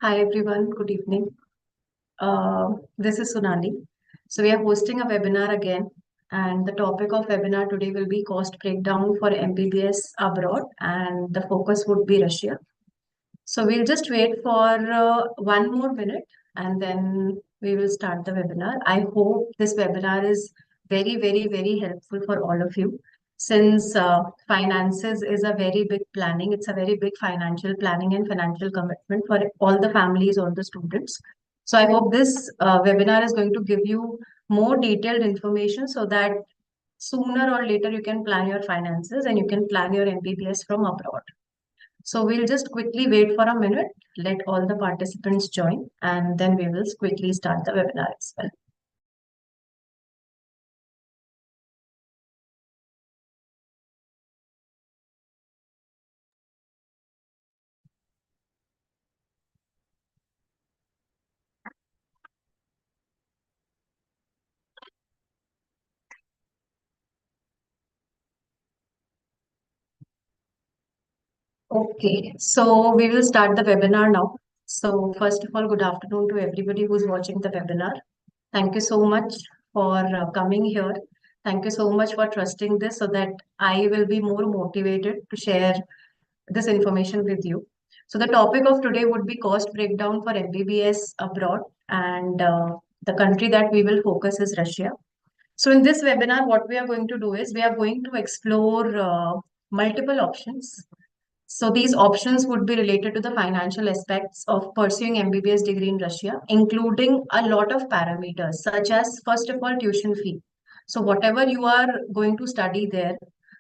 Hi everyone, good evening. This is Sonali. So we are hosting a webinar again, and the topic of webinar today will be cost breakdown for MBBS abroad, and the focus would be Russia. So we'll just wait for 1 more minute, and then we will start the webinar. I hope this webinar is very, very, very helpful for all of you. Since finances is a very big planning, it's a very big financial planning and financial commitment for all the families, all the students. So I hope this webinar is going to give you more detailed information so that sooner or later you can plan your finances and you can plan your MBBS from abroad. So we'll just quickly wait for a minute, let all the participants join, and then we will quickly start the webinar as well. Okay, so we will start the webinar now. So first of all, good afternoon to everybody who's watching the webinar. Thank you so much for coming here. Thank you so much for trusting this so that I will be more motivated to share this information with you. So the topic of today would be cost breakdown for MBBS abroad, and the country that we will focus is Russia. So in this webinar, what we are going to do is we are going to explore multiple options. So these options would be related to the financial aspects of pursuing MBBS degree in Russia, including a lot of parameters, such as, first of all, tuition fee. So whatever you are going to study there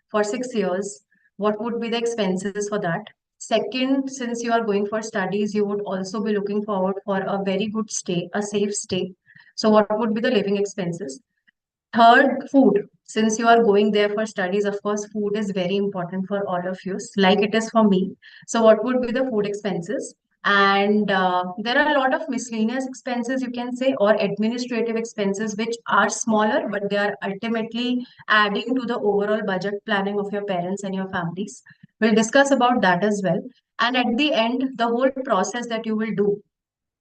for 6 years, what would be the expenses for that? Second, since you are going for studies, you would also be looking forward for a very good stay, a safe stay. So what would be the living expenses? Third, food. Since you are going there for studies, of course, food is very important for all of you, like it is for me. So, what would be the food expenses? And there are a lot of miscellaneous expenses, you can say, or administrative expenses, which are smaller, but they are ultimately adding to the overall budget planning of your parents and your families. We'll discuss about that as well. And at the end, the whole process that you will do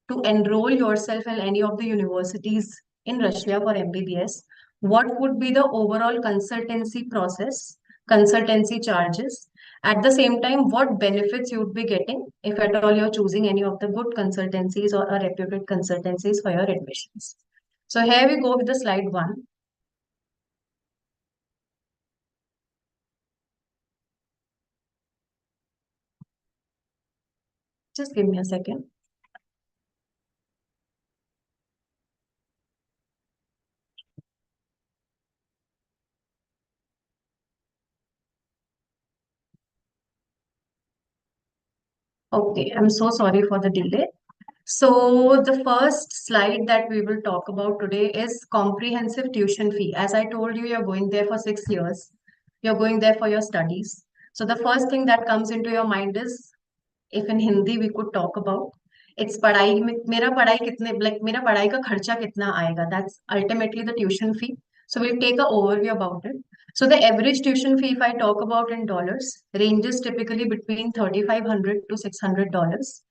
to enroll yourself in any of the universities in Russia for MBBS, what would be the overall consultancy process, consultancy charges? At the same time, what benefits you would be getting if at all you're choosing any of the good consultancies or a reputed consultancies for your admissions. So here we go with the slide one. Just give me a second. Okay, I'm so sorry for the delay. So the first slide that we will talk about today is comprehensive tuition fee. As I told you, you're going there for 6 years. You're going there for your studies. So the first thing that comes into your mind is, if in Hindi we could talk about, it's पढ़ाई में मेरा पढ़ाई कितने like मेरा पढ़ाई का खर्चा कितना आएगा. That's ultimately the tuition fee. So we'll take an overview about it. So the average tuition fee, if I talk about in dollars, ranges typically between $3,500 to $600.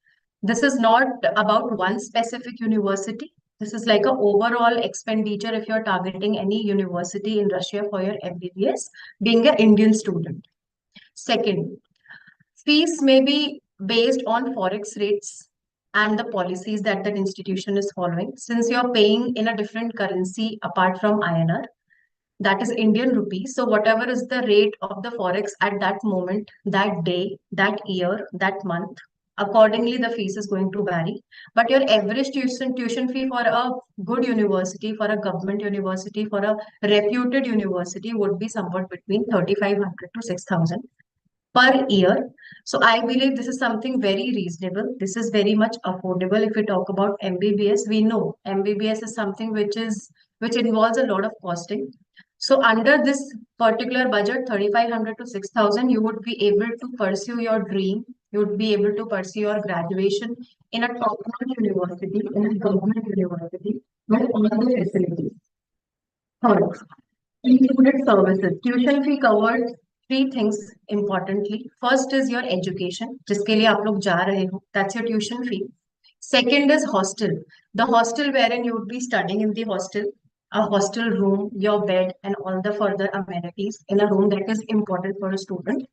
This is not about one specific university. This is like an overall expenditure if you're targeting any university in Russia for your MBBS, being an Indian student. Second, fees may be based on forex rates and the policies that that institution is following. Since you're paying in a different currency apart from INR, that is Indian rupees. So whatever is the rate of the forex at that moment, that day, that year, that month, accordingly the fees is going to vary. But your average tuition fee for a good university, for a government university, for a reputed university would be somewhat between 3,500 to 6,000 per year. So I believe this is something very reasonable. This is very much affordable. If we talk about MBBS, we know MBBS is something which involves a lot of costing. So under this particular budget, 3,500 to 6,000, you would be able to pursue your dream. You would be able to pursue your graduation in a top-notch university, in a government university, with all the facilities. Third, included services. Tuition fee covers three things importantly. First is your education, जिसके लिए आप लोग जा रहे हो. That's your tuition fee. Second is hostel. The hostel wherein you would be studying in the hostel, a hostel room, your bed, and all the further amenities in a room that is important for a student.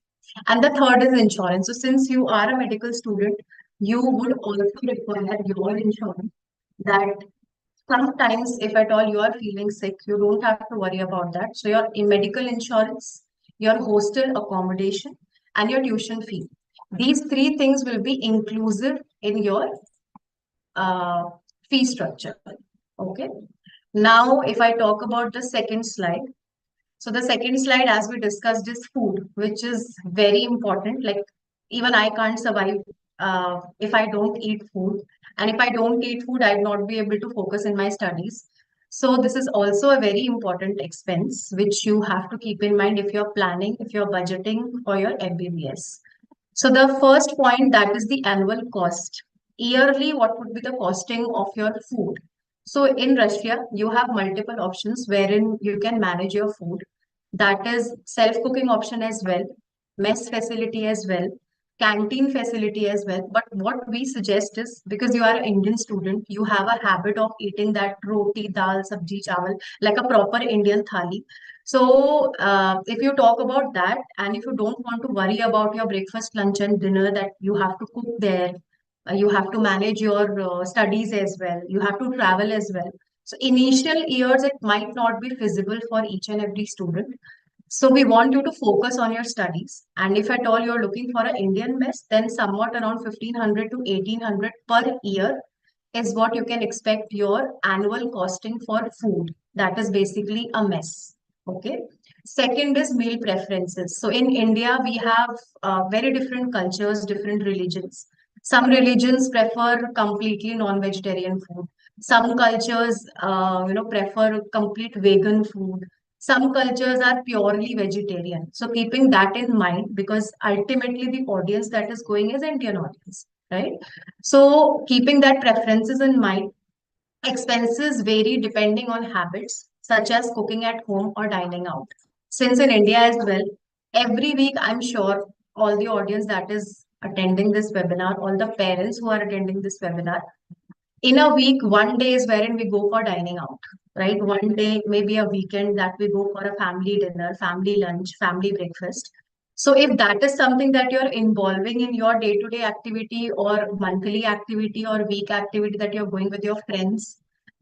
And the third is insurance. So since you are a medical student, you would also require your insurance that sometimes if at all you are feeling sick, you don't have to worry about that. So your medical insurance, your hostel accommodation, and your tuition fee. These three things will be inclusive in your uh, fee structure. Okay. Now, if I talk about the second slide, so the second slide, as we discussed, is food, which is very important. Like even I can't survive if I don't eat food. And if I don't eat food, I'll not be able to focus in my studies. So this is also a very important expense, which you have to keep in mind if you're planning, if you're budgeting for your MBBS. So the first point, that is the annual cost. Yearly, what would be the costing of your food? So in Russia, you have multiple options wherein you can manage your food. That is self-cooking option as well, mess facility as well, canteen facility as well. But what we suggest is, because you are an Indian student, you have a habit of eating that roti, dal, sabji, chawal, like a proper Indian thali. So, if you talk about that, and if you don't want to worry about your breakfast, lunch, and dinner that you have to cook there, you have to manage your studies as well, you have to travel as well. So, initial years, it might not be feasible for each and every student. So, we want you to focus on your studies. And if at all you're looking for an Indian mess, then somewhat around 1500 to 1800 per year is what you can expect your annual costing for food. That is basically a mess. Okay. Second is meal preferences. So in India, we have very different cultures, different religions. Some religions prefer completely non-vegetarian food. Some cultures, prefer complete vegan food. Some cultures are purely vegetarian. So keeping that in mind, because ultimately the audience that is going is Indian audience, right? So keeping that preferences in mind, expenses vary depending on habits, such as cooking at home or dining out. Since in India as well, every week I'm sure all the audience that is attending this webinar, all the parents who are attending this webinar, in a week, one day is wherein we go for dining out, right? One day, maybe a weekend that we go for a family dinner, family lunch, family breakfast. So if that is something that you're involving in your day-to-day activity or monthly activity or week activity that you're going with your friends,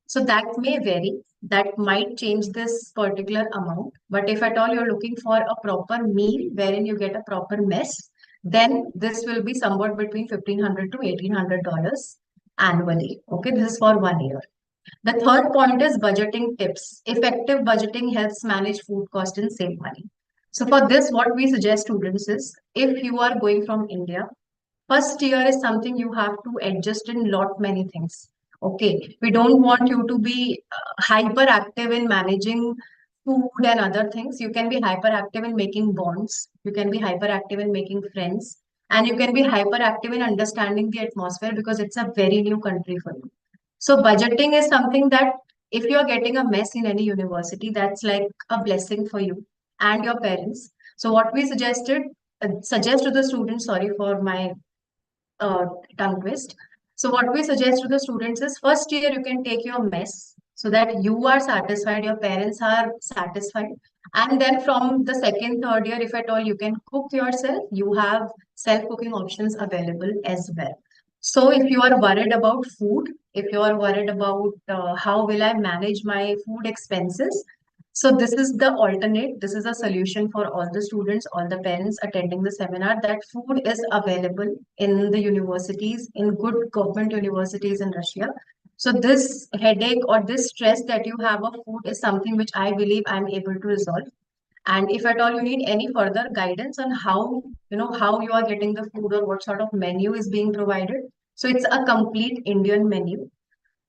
so that may vary. That might change this particular amount. But if at all you're looking for a proper meal wherein you get a proper mess, then this will be somewhat between 1500 to $1800 annually. Okay, this is for 1 year. The third point is budgeting tips. Effective budgeting helps manage food cost and save money. So for this, what we suggest students is, if you are going from India, first year is something you have to adjust in lot many things. Okay, we don't want you to be hyperactive in managing food and other things. You can be hyperactive in making bonds. You can be hyperactive in making friends. And you can be hyperactive in understanding the atmosphere because it's a very new country for you. So budgeting is something that if you're getting a mess in any university, that's like a blessing for you and your parents. So what we suggest to the students, sorry for my uh, tongue twist. So what we suggest to the students is, first year you can take your mess so that you are satisfied, your parents are satisfied. And then from the second, third year, if at all you can cook yourself, you have self-cooking options available as well. So if you are worried about food, if you are worried about how will I manage my food expenses, so this is the alternate, this is a solution for all the students, all the parents attending the seminar, that food is available in the universities, in good government universities in Russia. So this headache or this stress that you have of food is something which I believe I'm able to resolve. And if at all you need any further guidance on how you are getting the food or what sort of menu is being provided, so it's a complete Indian menu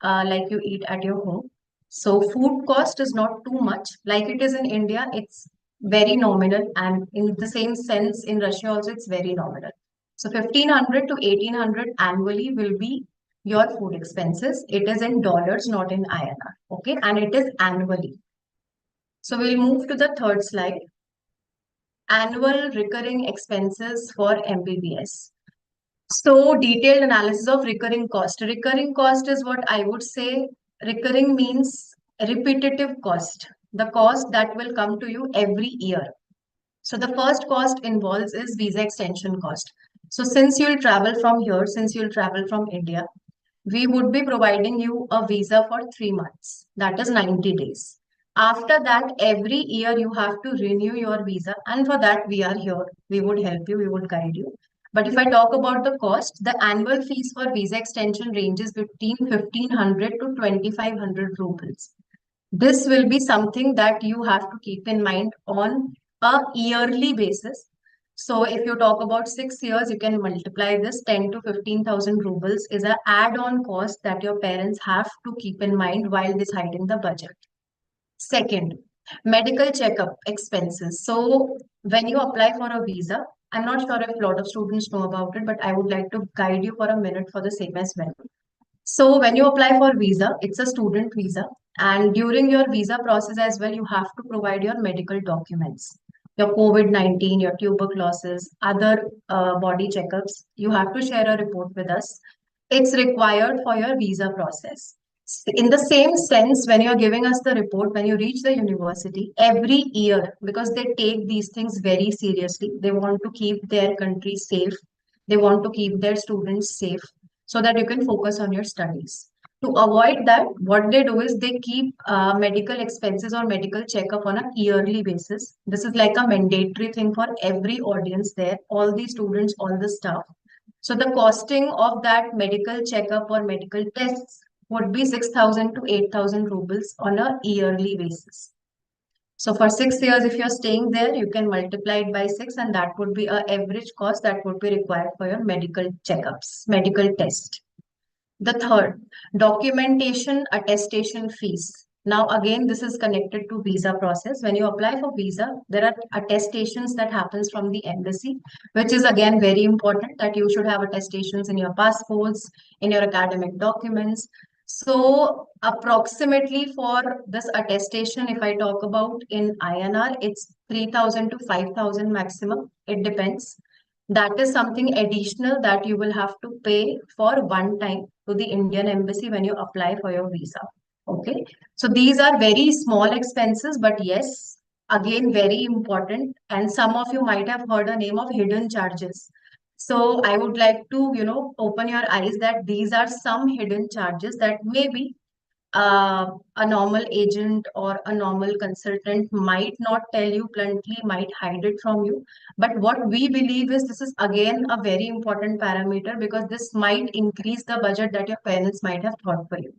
like you eat at your home. So food cost is not too much like it is in India. It's very nominal, and in the same sense in Russia also it's very nominal. So 1500 to 1800 annually will be your food expenses. It is in dollars, not in INR. Okay, and it is annually. So we'll move to the third slide. Annual recurring expenses for MBBS. So detailed analysis of recurring cost. Recurring cost is what I would say. Recurring means repetitive cost, the cost that will come to you every year. So the first cost involves is visa extension cost. So since you'll travel from here, since you'll travel from India, we would be providing you a visa for 3 months. That is 90 days. After that, every year you have to renew your visa. And for that, we are here. We would help you, we would guide you. But if I talk about the cost, the annual fees for visa extension ranges between 1500 to 2500 rupees. This will be something that you have to keep in mind on a yearly basis. So if you talk about 6 years, you can multiply this 10 to 15,000 rubles is an add-on cost that your parents have to keep in mind while deciding the budget. Second, medical checkup expenses. So when you apply for a visa, I'm not sure if a lot of students know about it, but I would like to guide you for a minute for the same as well. So when you apply for visa, it's a student visa. And during your visa process as well, you have to provide your medical documents, your COVID-19, your tuberculosis, other body checkups. You have to share a report with us. It's required for your visa process. In the same sense, when you're giving us the report, when you reach the university, every year, because they take these things very seriously, they want to keep their country safe. They want to keep their students safe so that you can focus on your studies. To avoid that, what they do is they keep medical expenses or medical checkup on a yearly basis. This is like a mandatory thing for every audience there, all the students, all the staff. So the costing of that medical checkup or medical tests would be 6,000 to 8,000 rubles on a yearly basis. So for 6 years, if you're staying there, you can multiply it by 6, and that would be a average cost that would be required for your medical checkups, medical test. The third, documentation attestation fees. Now, again, this is connected to visa process. When you apply for visa, there are attestations that happens from the embassy, which is again very important that you should have attestations in your passports, in your academic documents. So approximately for this attestation, if I talk about in INR, it's 3,000 to 5,000 maximum. It depends. That is something additional that you will have to pay for one time to the Indian embassy when you apply for your visa. Okay. So these are very small expenses, but yes, again, very important. And some of you might have heard a name of hidden charges. So I would like to, open your eyes that these are some hidden charges that maybe a normal agent or a normal consultant might not tell you bluntly, might hide it from you. But what we believe is this is again a very important parameter because this might increase the budget that your parents might have thought for you.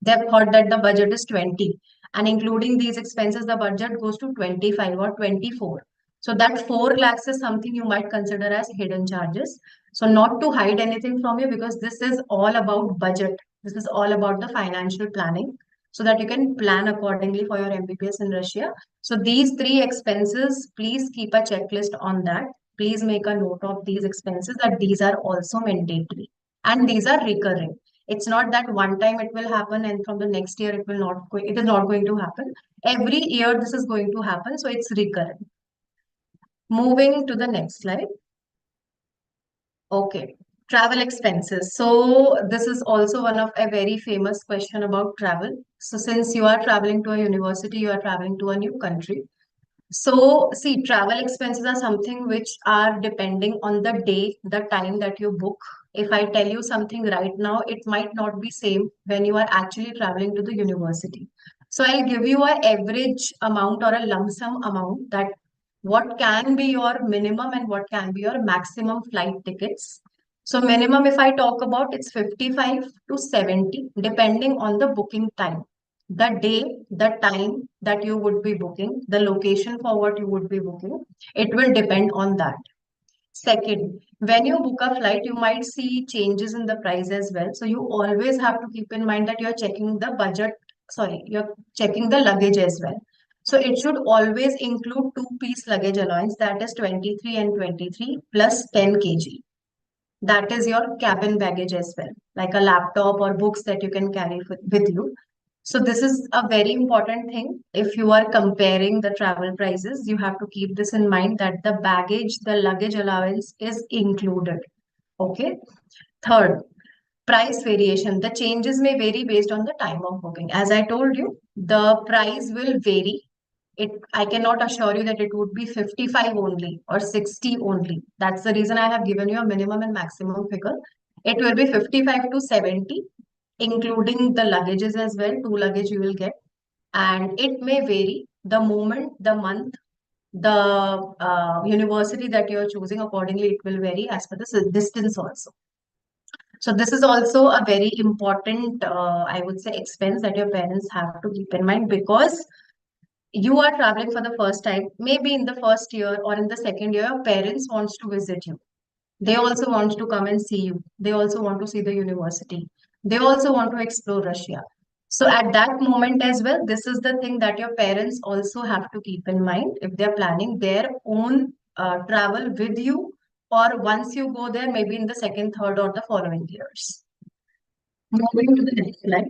They've thought that the budget is 20, and including these expenses, the budget goes to 25 or 24. So that 4 lakhs is something you might consider as hidden charges. So not to hide anything from you because this is all about budget. This is all about the financial planning so that you can plan accordingly for your MBBS in Russia. So these 3 expenses, please keep a checklist on that. Please make a note of these expenses that these are also mandatory and these are recurring. It's not that one time it will happen and from the next year it will not go, it is not going to happen. Every year this is going to happen, so it's recurring. Moving to the next slide. Okay, travel expenses. So this is also one of a very famous question about travel. So since you are traveling to a university, you are traveling to a new country. So see, travel expenses are something which are depending on the day, the time that you book. If I tell you something right now, it might not be same when you are actually traveling to the university. So I'll give you an average amount or a lump sum amount that what can be your minimum and what can be your maximum flight tickets. So minimum, if I talk about, it's 55 to 70, depending on the booking time, the day, the time that you would be booking, the location for what you would be booking. It will depend on that. Second, when you book a flight, you might see changes in the price as well. So you always have to keep in mind that you're checking the budget, sorry, you're checking the luggage as well. So it should always include two-piece luggage allowance, that is 23 and 23 plus 10 kg. That is your cabin baggage as well, like a laptop or books that you can carry with you. So this is a very important thing. If you are comparing the travel prices, you have to keep this in mind that the baggage, the luggage allowance is included. Okay. Third, price variation. The changes may vary based on the time of booking. As I told you, the price will vary. I cannot assure you that it would be 55 only or 60 only. That's the reason I have given you a minimum and maximum figure. It will be 55 to 70, including the luggages as well. Two luggage you will get. And it may vary the moment, the month, the university that you're choosing. Accordingly, it will vary as per the distance also. So this is also a very important, I would say, expense that your parents have to keep in mind, because you are traveling for the first time. Maybe in the first year or in the second year, your parents wants to visit you. They also want to come and see you. They also want to see the university. They also want to explore Russia. So at that moment as well, this is the thing that your parents also have to keep in mind if they're planning their own travel with you, or once you go there, maybe in the second, third, or the following years. Moving to the next slide.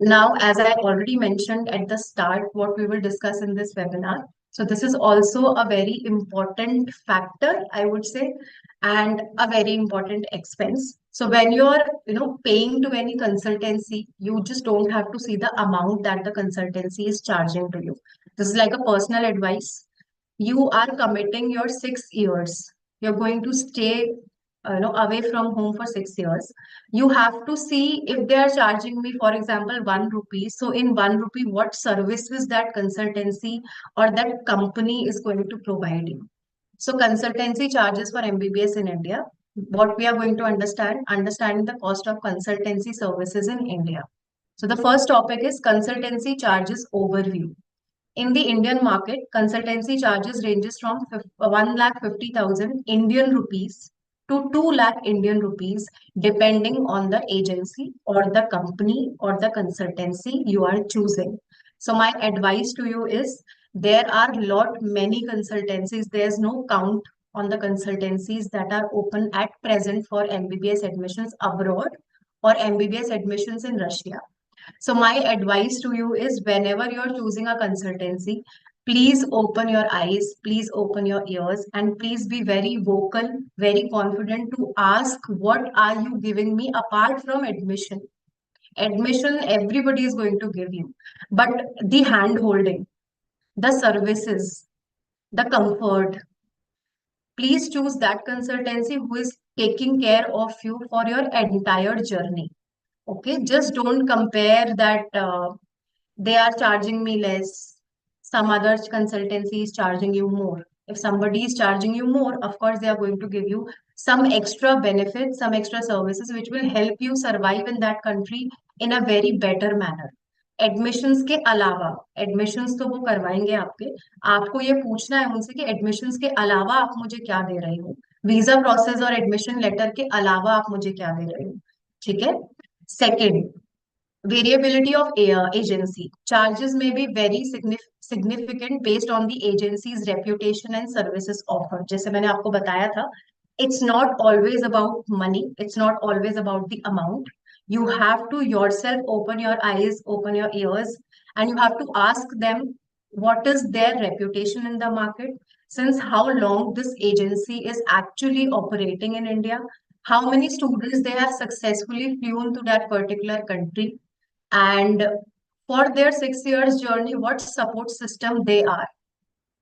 Now, as I already mentioned at the start, what we will discuss in this webinar. So this is also a very important factor, I would say, and a very important expense. So when you're, paying to any consultancy, you just don't have to see the amount that the consultancy is charging to you. This is like a personal advice. You are committing your 6 years. You're going to stay, away from home for 6 years. You have to see if they are charging me, for example, 1 rupee. So in 1 rupee, what services that consultancy or that company is going to provide you. So consultancy charges for MBBS in India. What we are going to understanding the cost of consultancy services in India. So the first topic is consultancy charges overview. In the Indian market, consultancy charges ranges from 1,50,000 Indian rupees to 2 lakh Indian rupees, depending on the agency or the company or the consultancy you are choosing. So my advice to you is, there are many consultancies. There's no count on the consultancies that are open at present for MBBS admissions abroad or MBBS admissions in Russia. So my advice to you is, whenever you're choosing a consultancy, please open your eyes, please open your ears, and please be very vocal, very confident to ask, what are you giving me apart from admission? Admission, everybody is going to give you, but the hand holding, the services, the comfort, please choose that consultancy who is taking care of you for your entire journey. Okay, just don't compare that they are charging me less. Some other consultancy is charging you more. If somebody is charging you more, of course, they are going to give you some extra benefits, some extra services, which will help you survive in that country in a very better manner. Admissions के अलावा, admissions तो वो करवाएंगे आपके, आपको ये पूछना है उनसे कि एडमिशंस के अलावा आप मुझे क्या दे रहे हो, वीजा प्रोसेस और एडमिशन लेटर के अलावा आप मुझे क्या दे रहे हो. ठीक है. Second, variability of agency. Charges may be very significant based on the agency's reputation and services offered. जैसे मैंने आपको बताया था, it's not always about money. It's not always about the amount. You have to yourself open your eyes, open your ears, and you have to ask them what is their reputation in the market, since how long this agency is actually operating in India, how many students they have successfully flown to that particular country, and for their 6 years journey, what support system they are,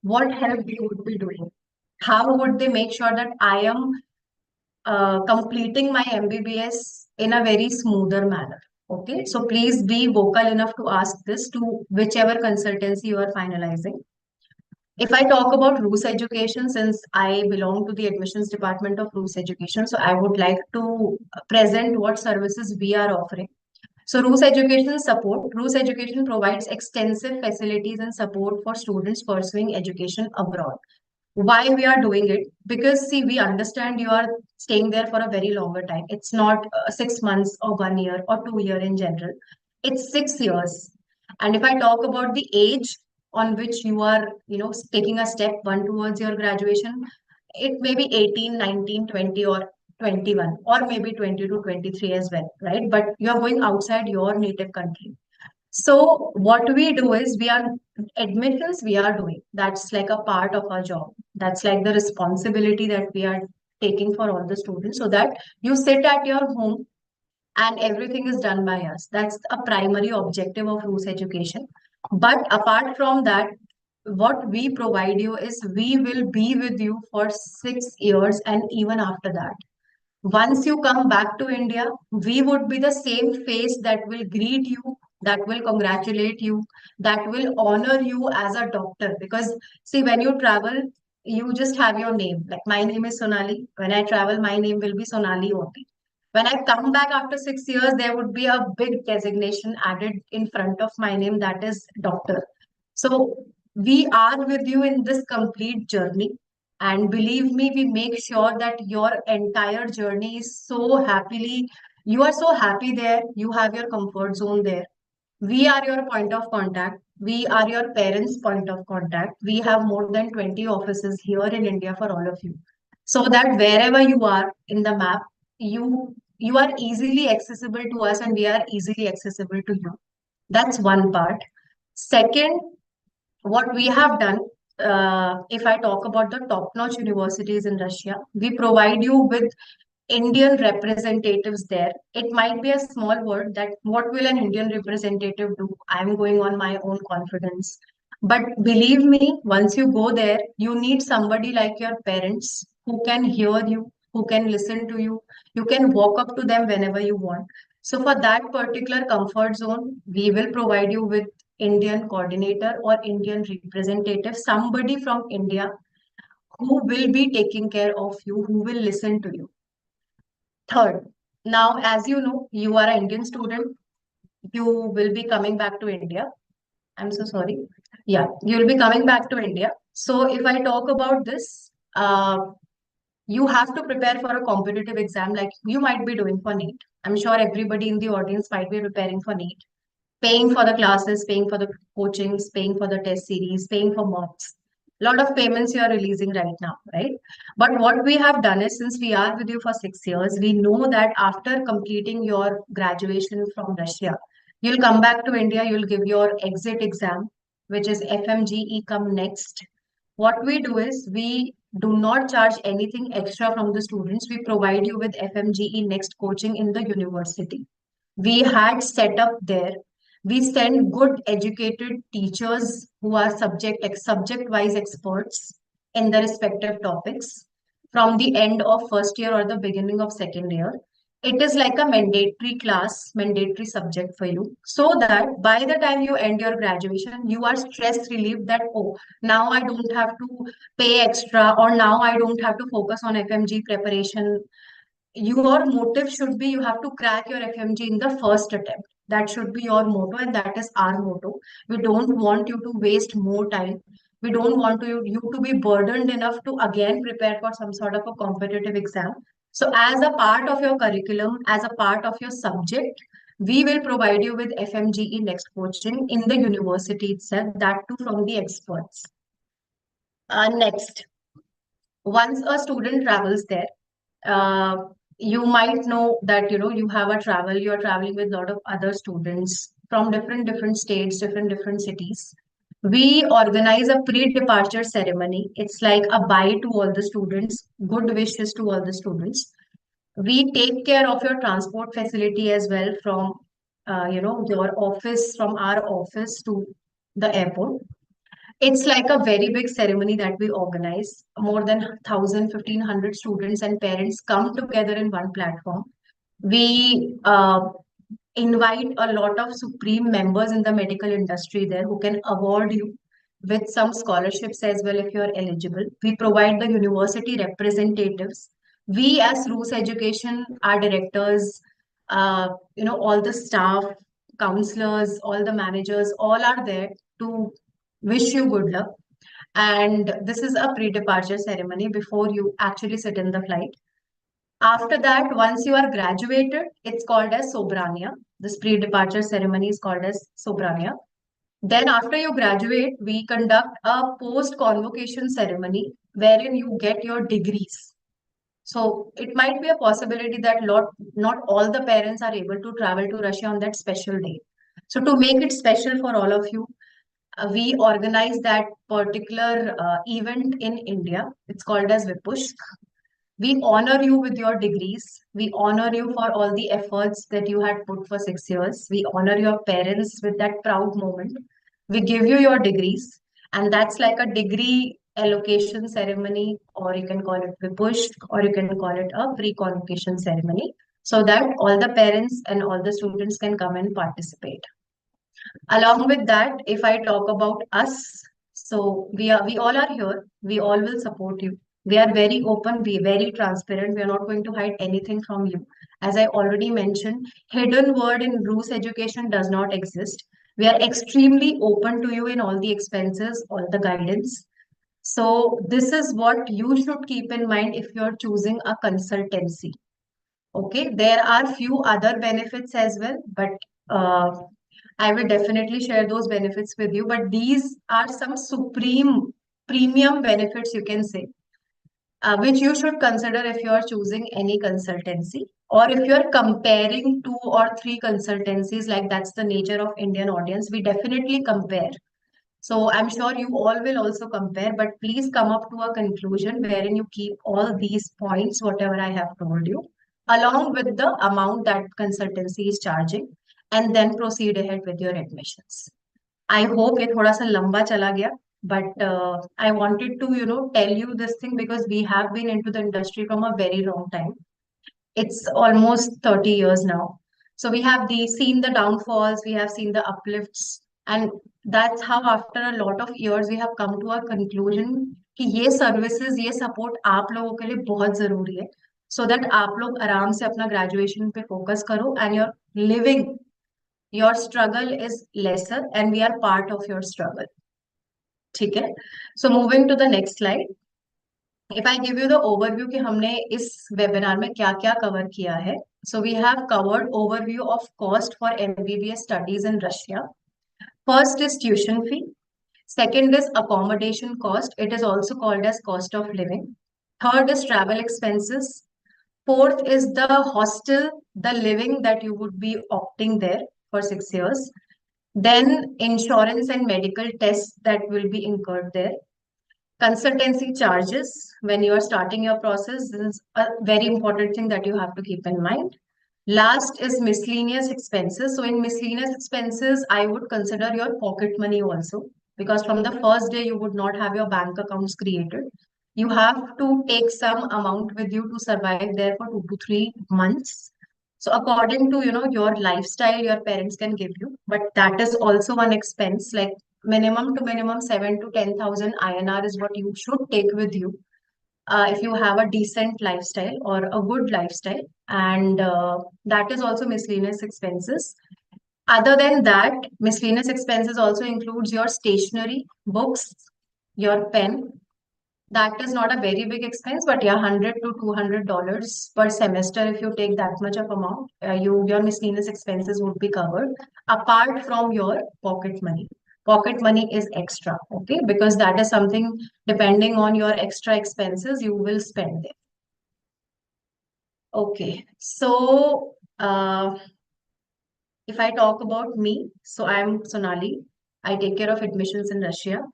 what help they would be doing, how would they make sure that I am completing my MBBS in a very smoother manner. Okay, so please be vocal enough to ask this to whichever consultancy you are finalizing. If I talk about Rus Education, since I belong to the admissions department of Rus Education, so I would like to present what services we are offering. So Rus Education support. Rus Education provides extensive facilities and support for students pursuing education abroad. Why we are doing it? Because see, we understand you are staying there for a very longer time. It's not 6 months or 1 year or 2 year in general. It's 6 years. And if I talk about the age on which you are, taking a step one towards your graduation, it may be 18, 19, 20, or 21, or maybe 20 to 23 as well, right? But you're going outside your native country. So what we do is, admissions we are doing. That's like a part of our job. That's like the responsibility that we are taking for all the students, so that you sit at your home and everything is done by us. That's a primary objective of Rus Education. But apart from that, what we provide you is we will be with you for 6 years and even after that. Once you come back to India, we would be the same face that will greet you, that will congratulate you, that will honor you as a doctor. Because, see, when you travel, you just have your name. Like, my name is Sonali. When I travel, my name will be Sonali only. When I come back after 6 years, there would be a big designation added in front of my name, that is doctor. So we are with you in this complete journey. And believe me, we make sure that your entire journey is so happily, you are so happy there, you have your comfort zone there. We are your point of contact. We are your parents' point of contact. We have more than 20 offices here in India for all of you. So that wherever you are in the map, you are easily accessible to us and we are easily accessible to you. That's one part. Second, what we have done, if I talk about the top-notch universities in Russia, we provide you with Indian representatives there. It might be a small word that what will an Indian representative do? I'm going on my own confidence. But believe me, once you go there, you need somebody like your parents who can hear you, who can listen to you. You can walk up to them whenever you want. So for that particular comfort zone, we will provide you with Indian coordinator or Indian representative, somebody from India who will be taking care of you, who will listen to you. Third, now, as you know, you are an Indian student. You will be coming back to India. I'm so sorry. Yeah, you'll be coming back to India. So, if I talk about this, you have to prepare for a competitive exam like you might be doing for NEET. I'm sure everybody in the audience might be preparing for NEET, paying for the classes, paying for the coachings, paying for the test series, paying for mocks. A lot of payments you are releasing right now, right? But what we have done is, since we are with you for 6 years, we know that after completing your graduation from Russia, you'll come back to India, you'll give your exit exam, which is FMGE come next. What we do is we do not charge anything extra from the students. We provide you with FMGE Next coaching in the university. We had set up there. We send good educated teachers who are subject wise experts in the respective topics from the end of first year or the beginning of second year. It is like a mandatory class, mandatory subject for you, so that by the time you end your graduation, you are stress relieved that, oh, now I don't have to pay extra, or now I don't have to focus on FMG preparation. Your motive should be you have to crack your FMG in the first attempt. That should be your motto, and that is our motto. We don't want you to waste more time. We don't want you to be burdened enough to again prepare for some sort of a competitive exam. So, as a part of your curriculum, as a part of your subject, we will provide you with FMGE Next coaching in the university itself, that too from the experts. Next, once a student travels there, uh, you might know that you have a travel, you're traveling with a lot of other students from different states, different cities. We organize a pre-departure ceremony. It's like a bye to all the students, good wishes to all the students. We take care of your transport facility as well, from your office, from our office to the airport. It's like a very big ceremony that we organize. More than 1,000, 1,500 students and parents come together in one platform. We invite a lot of supreme members in the medical industry there who can award you with some scholarships as well if you are eligible. We provide the university representatives. We as Rus Education, our directors, all the staff, counselors, all the managers, all are there to wish you good luck. And this is a pre-departure ceremony before you actually sit in the flight. After that, once you are graduated, it's called as Sobrania. This pre-departure ceremony is called as Sobrania. Then after you graduate, we conduct a post-convocation ceremony wherein you get your degrees. So it might be a possibility that not all the parents are able to travel to Russia on that special day. So to make it special for all of you, we organize that particular event in India. It's called as Vipush. We honor you with your degrees. We honor you for all the efforts that you had put for 6 years. We honor your parents with that proud moment. We give you your degrees, and that's like a degree allocation ceremony, or you can call it Vipush, or you can call it a pre-convocation ceremony, so that all the parents and all the students can come and participate. Along with that, if I talk about us, so we all are here. We all will support you. We are very open, we very transparent. We are not going to hide anything from you. As I already mentioned, hidden word in Rus education does not exist. We are extremely open to you in all the expenses, all the guidance. So this is what you should keep in mind if you're choosing a consultancy. Okay, there are few other benefits as well, but uh, I will definitely share those benefits with you. But these are some supreme premium benefits, you can say, which you should consider if you are choosing any consultancy, or if you are comparing 2 or 3 consultancies. Like, that's the nature of Indian audience. We definitely compare. So I'm sure you all will also compare, but please come up to a conclusion wherein you keep all these points, whatever I have told you, along with the amount that consultancy is charging, and then proceed ahead with your admissions. I hope ये थोड़ा सा लंबा चला गया, but I wanted to, tell you this thing because we have been into the industry from a very long time. It's almost 30 years now. So we have seen the downfalls, we have seen the uplifts, and that's how after a lot of years we have come to a conclusion कि ये services, ये support आप लोगों के लिए बहुत जरूरी है, so that आप लोग आराम से अपना graduation पे focus करो, and your struggle is lesser, and we are part of your struggle. ठीक है? So moving to the next slide. If I give you the overview कि हमने इस webinar में क्या क्या cover किया है. So we have covered overview of cost for MBBS studies in Russia. First is tuition fee. Second is accommodation cost. It is also called as cost of living. Third is travel expenses. Fourth is the hostel, the living that you would be opting there for 6 years. Then insurance and medical tests that will be incurred there. Consultancy charges when you are starting your process. This is a very important thing that you have to keep in mind. Last is miscellaneous expenses. So in miscellaneous expenses, I would consider your pocket money also, because from the first day you would not have your bank accounts created. You have to take some amount with you to survive there for 2 to 3 months. So according to your lifestyle, your parents can give you, but that is also one expense. Like, minimum to minimum 7 to 10,000 INR is what you should take with you if you have a decent lifestyle or a good lifestyle, and that is also miscellaneous expenses. Other than that, miscellaneous expenses also includes your stationery, books, your pen. That is not a very big expense, but yeah, $100 to $200 per semester. If you take that much of amount, your miscellaneous expenses would be covered apart from your pocket money. Pocket money is extra, okay? Because that is something, depending on your extra expenses, you will spend there. Okay, so if I talk about me, so I'm Sonali. I take care of admissions in Russia.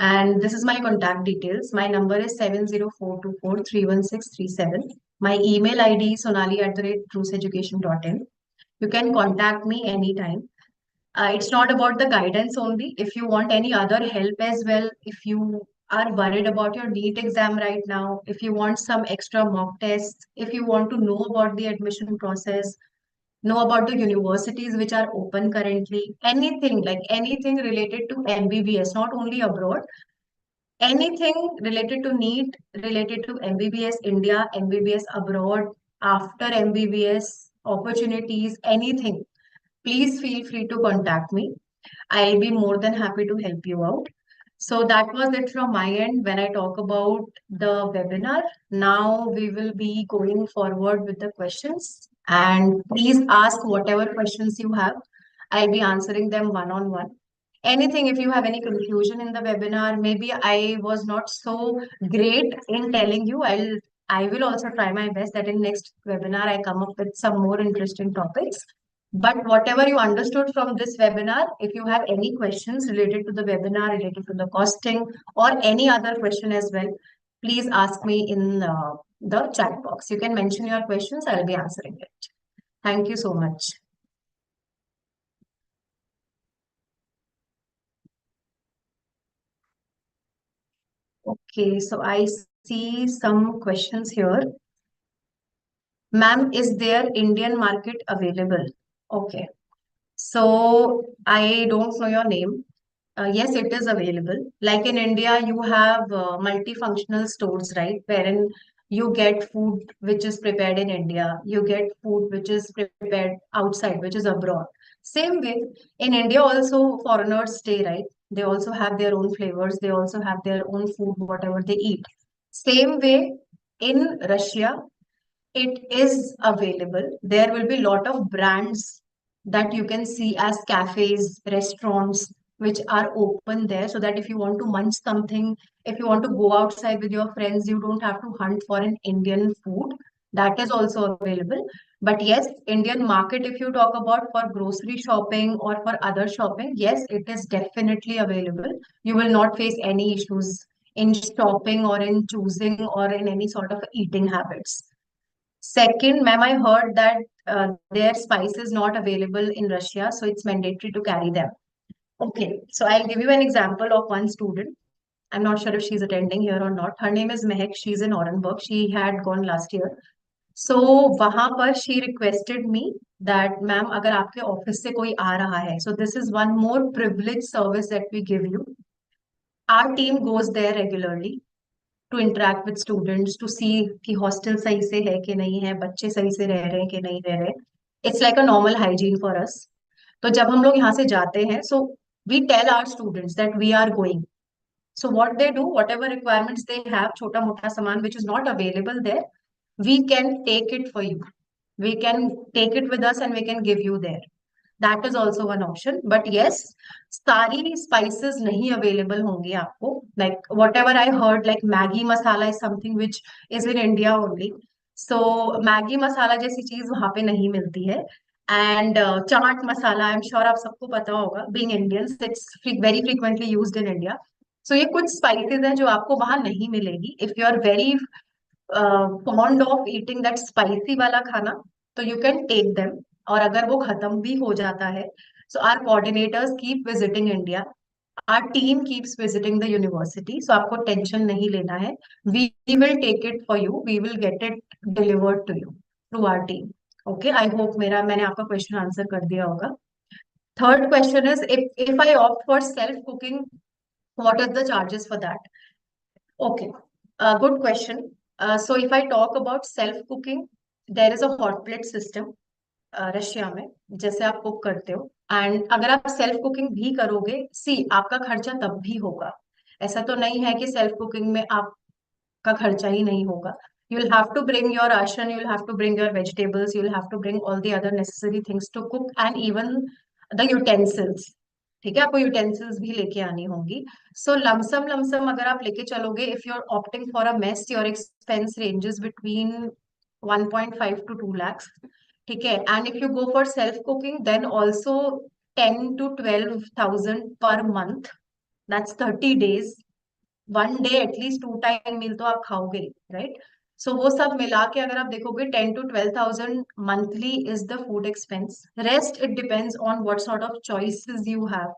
And this is my contact details. My number is 704243163 My email ID is sonali@ruseducation.in. You can contact me anytime. It's not about the guidance only. If you want any other help as well, if you are worried about your NEET exam right now, if you want some extra mock tests, if you want to know about the admission process, know about the universities which are open currently, anything, like anything related to MBBS, not only abroad, anything related to NEET, related to MBBS India, MBBS abroad, after MBBS opportunities, anything, please feel free to contact me. I'll be more than happy to help you out. So that was it from my end when I talk about the webinar. Now we will be going forward with the questions, and please ask whatever questions you have. I'll be answering them one-on-one. Anything, if you have any conclusion in the webinar, maybe I was not so great in telling you, I will also try my best that in next webinar I come up with some more interesting topics. But whatever you understood from this webinar, if you have any questions related to the webinar, related to the costing, or any other question as well, please ask me in the chat box. You can mention your questions, I'll be answering it. Thank you so much. Okay, so I see some questions here. Ma'am, is there Indian market available? Okay, so I don't know your name. Yes, it is available. Like in India, you have multifunctional stores, right? Wherein you get food which is prepared in India, you get food which is prepared outside, which is abroad. Same way, in India also foreigners stay, right? They also have their own flavors, they also have their own food, whatever they eat. Same way, in Russia, it is available. There will be a lot of brands that you can see as cafes, restaurants, which are open there, so that if you want to munch something, if you want to go outside with your friends, you don't have to hunt for an Indian food. That is also available. But yes, Indian market, if you talk about for grocery shopping or for other shopping, yes, it is definitely available. You will not face any issues in shopping or in choosing or in any sort of eating habits. Second, ma'am, I heard that their spice is not available in Russia, so it's mandatory to carry them. Okay, so I'll give you an example of one student. I'm not sure if she's attending here or not. Her name is Mehak. She's in Orenburg. She had gone last year. So वहां पर she requested me that ma'am अगर आपके office से कोई आ रहा है, so this is one more privileged service that we give you. Our team goes there regularly to interact with students to see कि hostel सही से है कि नहीं है, बच्चे सही से रह रहे हैं कि नहीं रह रहे. It's like a normal hygiene for us. तो जब हम लोग यहाँ से जाते हैं, so we tell our students that we are going. So what they do, whatever requirements they have, छोटा मोटा सामान which is not available there, we can take it for you. We can take it with us and we can give you there. That is also one option. But yes, सारी spices नहीं available होंगी आपको. Like whatever I heard, like Maggi masala is something which is in India only. So Maggi masala जैसी चीज वहाँ पे नहीं मिलती है. And chaat masala, I'm sure आप सबको पता होगा. Being Indians, it's very frequently used in India. So ये कुछ spices हैं जो आपको वहाँ नहीं मिलेगी. If you are very fond of eating that spicy वाला खाना, तो you can take them. और अगर वो खत्म भी हो जाता है, so our coordinators keep visiting India. Our team keeps visiting the university. So आपको टेंशन नहीं लेना है. We will take it for you. We will get it delivered to you through our team. Okay, I hope मेरा मैंने आपका question answer कर दिया होगा. Third question is, if I opt for self cooking, what are the charges for that? Okay, good question. So if I talk about self cooking, there is a hot plate system Russia में, जैसे आप cook करते हो. And अगर आप self cooking भी करोगे, सी आपका खर्चा तब भी होगा. ऐसा तो नहीं है कि सेल्फ कुकिंग में आपका खर्चा ही नहीं होगा. You will have to bring your ration, you will have to bring your vegetables, you will have to bring all the other necessary things to cook and even the utensils. ठीक है, आपको utensils भी लेके आनी होंगी. सो lump sum lump sum अगर आप लेके चलोगे, if you are opting for a mess, your expense ranges between 1.5 to 2 lakhs. ठीक है, and if you go for self cooking then also 10 to 12,000 per month. That's 30 days. One day at least 2 time meal तो आप खाओगे, right? सो वो सब मिला के अगर आप देखोगे, 10 to 12,000 monthly is the food expense. Rest it depends on what sort of choices you have.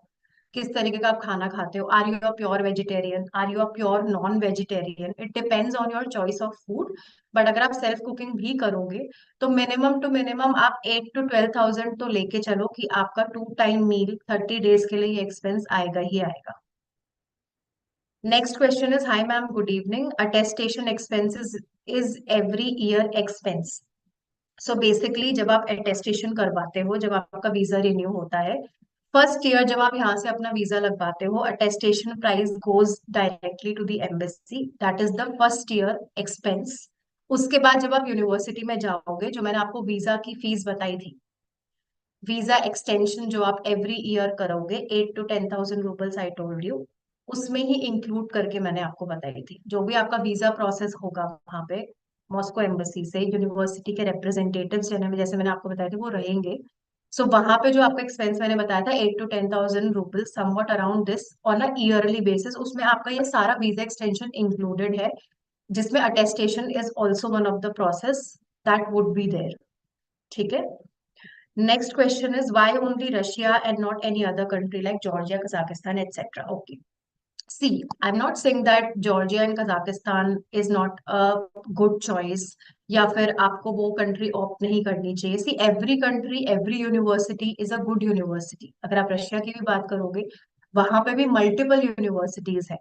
किस तरीके का आप खाना खाते हो. Are you a pure vegetarian, are you a pure non vegetarian? It depends on your choice of food. But अगर आप self cooking भी करोगे, तो मिनिमम टू मिनिमम आप 8 to 12,000 तो लेके चलो कि आपका 2 टाइम मील 30 days के लिए ये एक्सपेंस आएगा ही आएगा. Next question is, hi ma'am, good evening. Attestation expenses is every year expense. So basically जब आप attestation करवाते हो, जब आपका वीजा रिन्यू होता है, फर्स्ट ईयर जब आप यहाँ से अपना वीजा लगवाते हो, attestation price goes directly to the embassy. That is the first year expense. उसके बाद जब आप यूनिवर्सिटी में जाओगे, जो मैंने आपको वीजा की फीस बताई थी, वीजा एक्सटेंशन जो आप एवरी ईयर करोगे, 8 to 10,000 rupees I told you, उसमें ही इंक्लूड करके मैंने आपको बताई थी. जो भी आपका वीजा प्रोसेस होगा वहां पे मॉस्को एम्बेसी से, यूनिवर्सिटी के रिप्रेजेंटेटिव्स जैसे मैंने आपको बताया था वो रहेंगे. सो वहां पे जो आपका एक्सपेंस मैंने बताया था, 8 to 10,000 rupees, somewhat around this on a yearly basis, उसमें आपका ये सारा वीजा एक्सटेंशन इंक्लूडेड है. जिसमें attestation is also one of the process that would be there. ठीक है। Next question is why only Russia and not any other country like Georgia, Kazakhstan etcetera. Okay, see I am not saying that Georgia and Kazakhstan is not a good choice, या फिर आपको वो country opt नहीं करनी चाहिए। See every country, every university is a good university. अगर आप Russia की भी बात करोगे, वहां पे भी मल्टीपल यूनिवर्सिटीज है।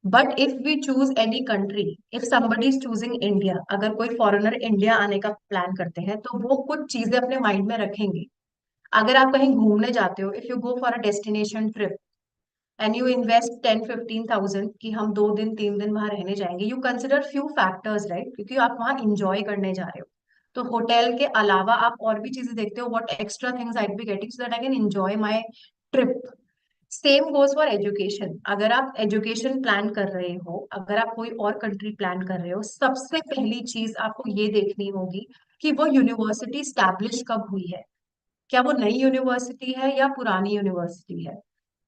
But if we choose any country, if somebody is choosing India, अगर कोई फॉरेनर इंडिया आने का प्लान करते हैं तो वो कुछ चीजें अपने माइंड में रखेंगे। अगर आप कहीं घूमने जाते हो, if you go for a destination trip and you invest 10-15 thousand कि हम 2 दिन 3 दिन वहां रहने जाएंगे, you consider few factors, right? क्योंकि आप वहां इंजॉय करने जा रहे हो। तो होटल के अलावा आप और भी चीजें देखते हो, what extra things I be getting so that I can enjoy my trip. Same goes for education. अगर आप एजुकेशन प्लान कर रहे हो, अगर आप कोई और कंट्री प्लान कर रहे हो, सबसे पहली चीज आपको ये देखनी होगी कि वो यूनिवर्सिटी स्टैब्लिश कब हुई है। क्या वो नई यूनिवर्सिटी है या पुरानी यूनिवर्सिटी है।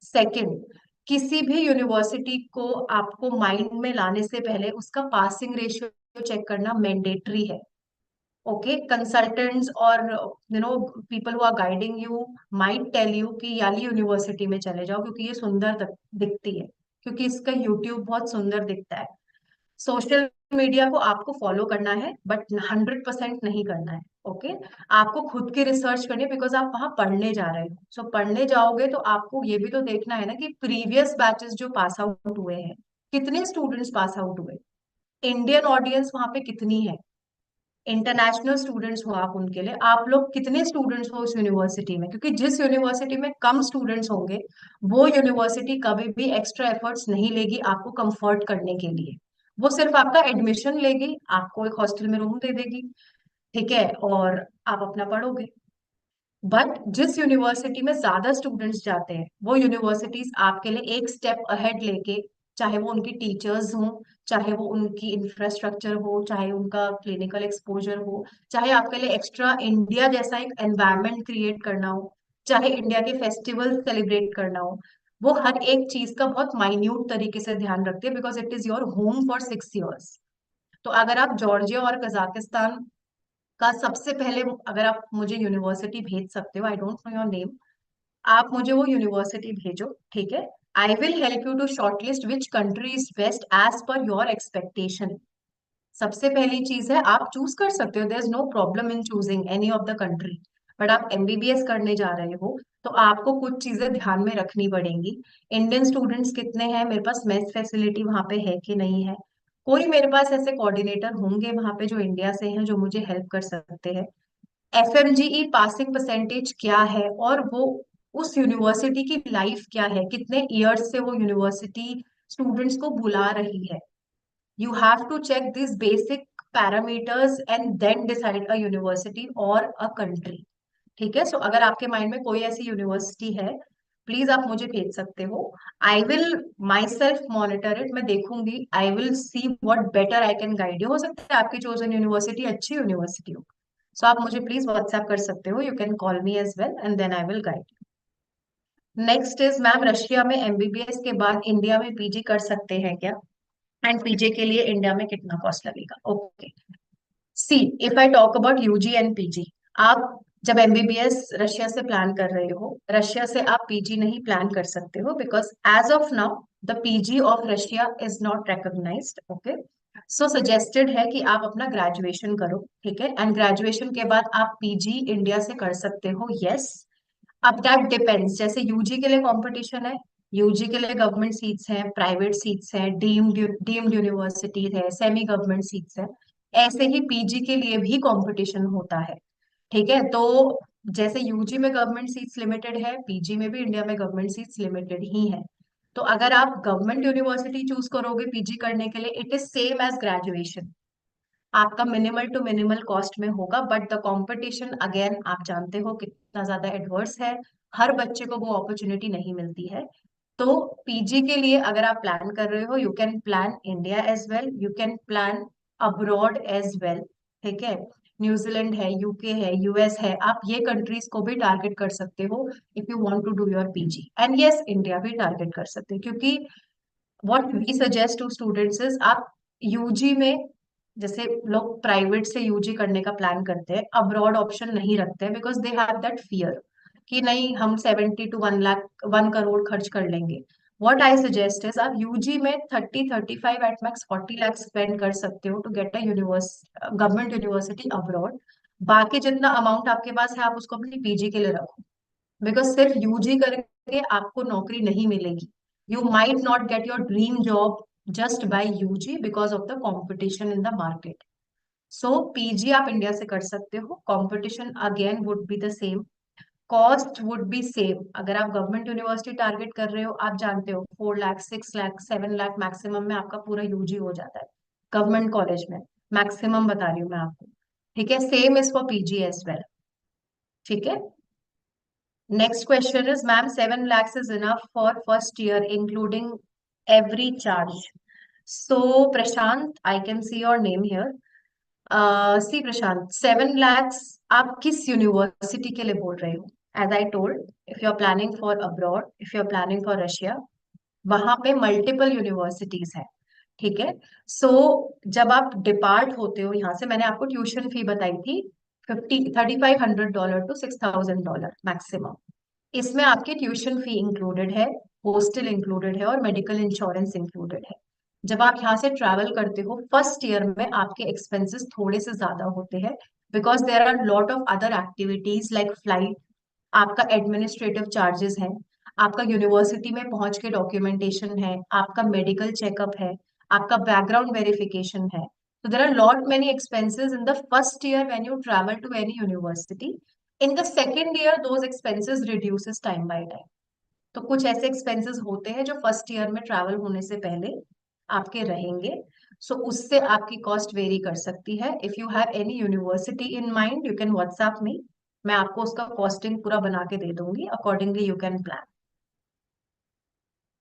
सेकंड, किसी भी यूनिवर्सिटी को आपको माइंड में लाने से पहले उसका पासिंग रेशियो चेक करना मैंडेटरी है। ओके, कंसल्टेंट्स और people who are guiding you might tell you कि याली यूनिवर्सिटी में चले जाओ क्योंकि ये सुंदर दिखती है, क्योंकि इसका यूट्यूब बहुत सुंदर दिखता है। सोशल मीडिया को आपको फॉलो करना है बट 100% नहीं करना है। ओके, आपको खुद की रिसर्च करनी है बिकॉज आप वहां पढ़ने जा रहे हो। सो पढ़ने जाओगे तो आपको ये भी तो देखना है ना कि प्रीवियस बैचेस जो पास आउट हुए हैं, कितने स्टूडेंट्स पास आउट हुए, इंडियन ऑडियंस वहां पे कितनी है, इंटरनेशनल स्टूडेंट्स हो आप उनके लिए, आप लोग कितने स्टूडेंट्स हो उस यूनिवर्सिटी में। क्योंकि जिस यूनिवर्सिटी में कम स्टूडेंट्स होंगे, वो यूनिवर्सिटी कभी भी एक्स्ट्रा एफर्ट्स नहीं लेगी आपको कंफर्ट करने के लिए। वो सिर्फ आपका एडमिशन लेगी, आपको एक हॉस्टल में रूम दे देगी, ठीक है, और आप अपना पढ़ोगे। बट जिस यूनिवर्सिटी में ज्यादा स्टूडेंट्स जाते हैं, वो यूनिवर्सिटीज आपके लिए एक स्टेप अहेड लेके, चाहे वो उनकी टीचर्स हों, चाहे वो उनकी इंफ्रास्ट्रक्चर हो, चाहे उनका क्लिनिकल एक्सपोजर हो, चाहे आपके लिए एक्स्ट्रा इंडिया जैसा एक एनवायरनमेंट क्रिएट करना हो, चाहे इंडिया के फेस्टिवल सेलिब्रेट करना हो, वो हर एक चीज का बहुत माइन्यूट तरीके से ध्यान रखते हैं because it is your home for 6 years। तो अगर आप जॉर्जिया और कजाकिस्तान का सबसे पहले, अगर आप मुझे यूनिवर्सिटी भेज सकते हो, I don't know your name, आप मुझे वो यूनिवर्सिटी भेजो, ठीक है। I will help you to shortlist which country is best as per your expectation. सबसे पहली चीज है, आप चूज कर सकते हो, there is no problem in choosing any of the country. But आप एमबीबीएस करने जा रहे हो तो आपको कुछ चीजें ध्यान में रखनी पड़ेंगी। इंडियन स्टूडेंट्स कितने हैं, मेरे पास मेस फैसिलिटी वहां पे है कि नहीं है, कोई मेरे पास ऐसे कोऑर्डिनेटर होंगे वहां पे जो इंडिया से हैं जो मुझे हेल्प कर सकते हैं। एफएमजीई पासिंग परसेंटेज क्या है, और वो उस यूनिवर्सिटी की लाइफ क्या है, कितने ईयर्स से वो यूनिवर्सिटी स्टूडेंट्स को बुला रही है। You have to check this basic parameters and then decide a university और अ कंट्री। ठीक है, सो अगर आपके माइंड में कोई ऐसी यूनिवर्सिटी है, प्लीज आप मुझे भेज सकते हो। I will my self monitor it, मैं देखूंगी, I will see what better I can guide you. हो सकता है आपकी चोजन यूनिवर्सिटी अच्छी यूनिवर्सिटी हो, सो आप मुझे प्लीज व्हाट्सएप कर सकते हो, you can call me as well and then I will guide you. Next is ma'am, Russia में एमबीबीएस के बाद इंडिया में पीजी कर सकते हैं क्या, एंड पीजी के लिए इंडिया में कितना कॉस्ट लगेगा। Okay, see if I talk about UG and PG, आप जब एमबीबीएस रशिया से प्लान कर रहे हो, रशिया से आप पीजी नहीं प्लान कर सकते हो because as of now the PG of Russia is not recognised. Okay, so suggested है कि आप अपना ग्रेजुएशन करो, ठीक है, एंड ग्रेजुएशन के बाद आप पीजी इंडिया से कर सकते हो, यस। अब दैट डिपेंड्स, जैसे यूजी के लिए कंपटीशन है, यूजी के लिए गवर्नमेंट सीट्स हैं, प्राइवेट सीट्स हैं, डीम्ड यूनिवर्सिटी है, सेमी गवर्नमेंट सीट्स है, ऐसे ही पीजी के लिए भी कंपटीशन होता है। ठीक है, तो जैसे यूजी में गवर्नमेंट सीट्स लिमिटेड है, पीजी में भी इंडिया में गवर्नमेंट सीट्स लिमिटेड ही है। तो अगर आप गवर्नमेंट यूनिवर्सिटी चूज करोगे पीजी करने के लिए, it is same as graduation, आपका मिनिमल टू मिनिमल कॉस्ट में होगा। बट द कंपटीशन अगेन आप जानते हो कितना ज्यादा एडवर्स है, हर बच्चे को वो अपॉर्चुनिटी नहीं मिलती है। तो पीजी के लिए अगर आप प्लान कर रहे हो, you can plan India as well, you can plan abroad as well, ठीक है। न्यूजीलैंड है, यूके है, यूएस है, आप ये कंट्रीज को भी टारगेट कर सकते हो if you want to do your PG. And yes, India भी टारगेट कर सकते हो, क्योंकि what we suggest to students is आप यूजी में जैसे लोग प्राइवेट से यूजी करने का प्लान करते हैं, अब्रॉड ऑप्शन नहीं रखते हैं, because they have that fear कि नहीं हम 70 to 1 लाख 1 करोड़ खर्च कर लेंगे। व्हाट आई सजेस्ट इज आप यूजी में 30 35 एट मैक्स 40 लाख स्पेंड कर सकते हो to get a government university abroad. बाकी जितना अमाउंट आपके पास है आप उसको अपनी पीजी के लिए रखो, बिकॉज सिर्फ यूजी करके आपको नौकरी नहीं मिलेगी। You might not get your dream job just by UG because of the competition in the market. So PG आप इंडिया से कर सकते हो, competition again would be the same, cost would be same. अगर आप गवर्नमेंट यूनिवर्सिटी टारगेट कर रहे हो, आप जानते हो 4 लाख 6 लाख 7 लाख मैक्सिमम में आपका पूरा यूजी हो जाता है गवर्नमेंट कॉलेज में, मैक्सिमम बता रही हूँ मैं आपको। ठीक है, same is for PG as well. ठीक है, next question is, ma'am, 7 lakhs is enough for first year, including every charge. So, Prashant, I can see your name here. See, Prashant, 7 lakhs आप किस यूनिवर्सिटी के लिए बोल रहे हो? As I told, if you are planning for abroad, if you are planning for Russia, वहां पे multiple universities है। ठीक है, सो जब आप डिपार्ट होते हो यहाँ से, मैंने आपको ट्यूशन फी बताई थी 3500 to $6,000 मैक्सिमम। इसमें आपकी ट्यूशन फी इंक्लूडेड है, हॉस्टल इंक्लूडेड है और मेडिकल इंश्योरेंस इंक्लूडेड है। जब आप यहाँ से ट्रैवल करते हो फर्स्ट ईयर में आपके एक्सपेंसेस थोड़े से ज्यादा होते हैं, because there are lot of other activities like flight, आपका एडमिनिस्ट्रेटिव चार्जेस है, आपका यूनिवर्सिटी में पहुंच के डॉक्यूमेंटेशन है, आपका मेडिकल चेकअप है, आपका बैकग्राउंड वेरिफिकेशन है। तो there are lot many expenses in the first year when you travel to any university. In the second year those expenses reduces time by time. तो कुछ ऐसे एक्सपेंसेस होते हैं जो फर्स्ट ईयर में ट्रैवल होने से पहले आपके रहेंगे, सो उससे आपकी कॉस्ट वेरी कर सकती है। If you have any university in mind you can WhatsApp me, मैं आपको उसका कॉस्टिंग पूरा बना के दे दूंगी, accordingly you can plan.